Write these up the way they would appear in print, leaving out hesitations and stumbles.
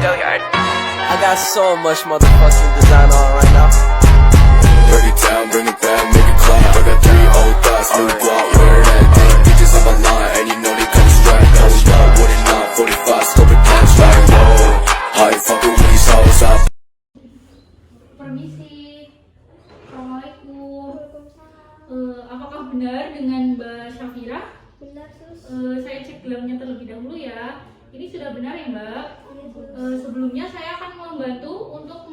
I got so much motherfucking design on right now. Break it down, bring it back, make it clap. I got 3 old thoughts, new block, where that day. Bitches on my line, and you know they come straight. Hold up, what it not, 45, scope it down, straight. Whoa, how you fucking with these hoes up? Permisi, Assalamualaikum. Apakah benar dengan Mbak Syafira? Benar, Sus. Saya cek gelangnya terlebih dahulu ya. Ini sudah benar ya, Mbak? Iya, Sus. Sebelumnya saya akan membantu untuk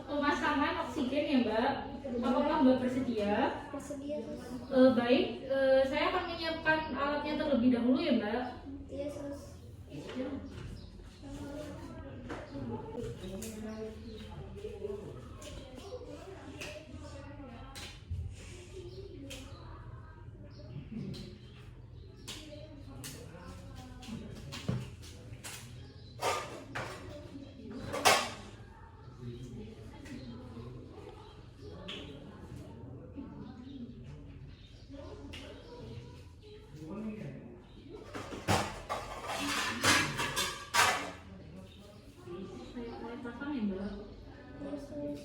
pemasangan oksigen ya, Mbak. Apakah Mbak bersedia? Bersedia, Sus. Baik, saya akan menyiapkan alatnya terlebih dahulu ya, Mbak. Iya, Sus. Saya pasang ya, Mbak. Iya, Sus.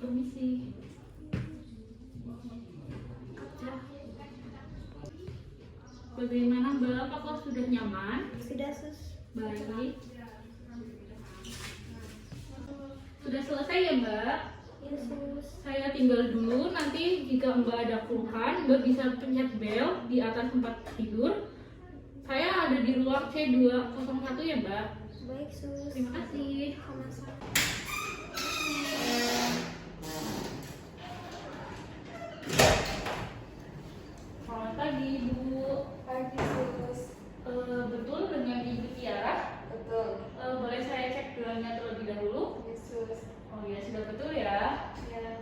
Permisi. Bagaimana, Mbak? Apakah sudah nyaman? Sudah, Sus. Baik. Sudah selesai ya, Mbak? Iya, Sus. Saya tinggal dulu, nanti jika Mbak ada keluhan, Mbak bisa pencet bel di atas tempat tidur. Saya ada di ruang C201 ya, Mbak. Baik, Sus. Terima kasih. Sama-sama. Selamat pagi, Ibu. Pagi, Sus. Betul dengan Ibu Tiara? Betul. Boleh saya cek gelangnya terlebih dahulu? Iya, Sus. Oh ya, sudah betul ya. Iya.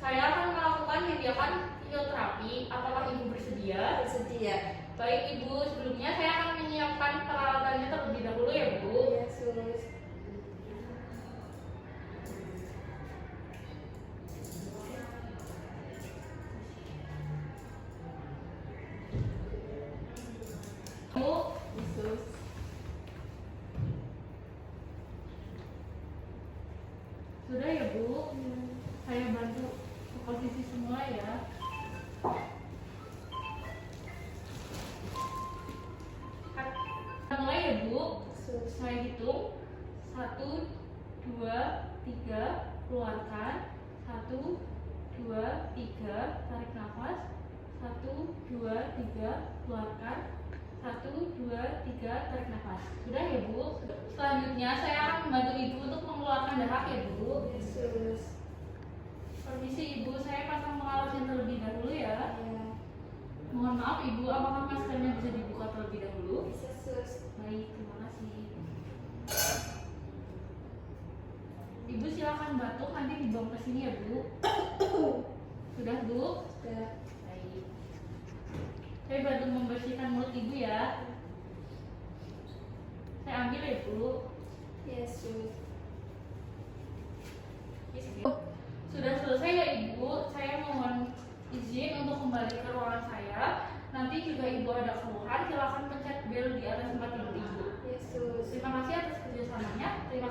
Saya akan melakukan tindakan fisioterapi. Apakah Ibu bersedia? Bersedia. Baik, Ibu. Sebelumnya saya akan menyiapkan peralatannya terlebih dahulu ya, Bu. Iya, Sus. Bu, Sus. sudah ya, Bu. Saya bantu ke posisi semula ya. Kita mulai ya, Bu. Sus. Saya hitung 1, 2, 3, keluarkan. 1, 2, 3, tarik nafas. 1, 2, 3, keluarkan. 1, 2, 3, tarik nafas. Sudah ya, Bu. Selanjutnya saya akan membantu Ibu untuk mengeluarkan darah ya, Bu. Iya, Sus. Permisi Ibu, saya pasang pengalasnya terlebih dahulu ya. Iya. Mohon maaf Ibu, apakah maskernya bisa dibuka terlebih dahulu? Bisa, Sus. Baik, terima kasih. Ibu silakan batuk, nanti dibawa ke sini ya, Bu. Sudah, Bu? Sudah. Baik. Saya bantu membersihkan mulut Ibu ya. Saya ambil ya, Bu. Iya, Sus. Sudah selesai ya, Ibu. Saya mohon izin untuk kembali ke ruangan saya. Nanti jika Ibu ada keluhan, silakan pencet bel di atas tempat tidur Ibu. Iya, Sus. Terima kasih atas kerjasamanya. Terima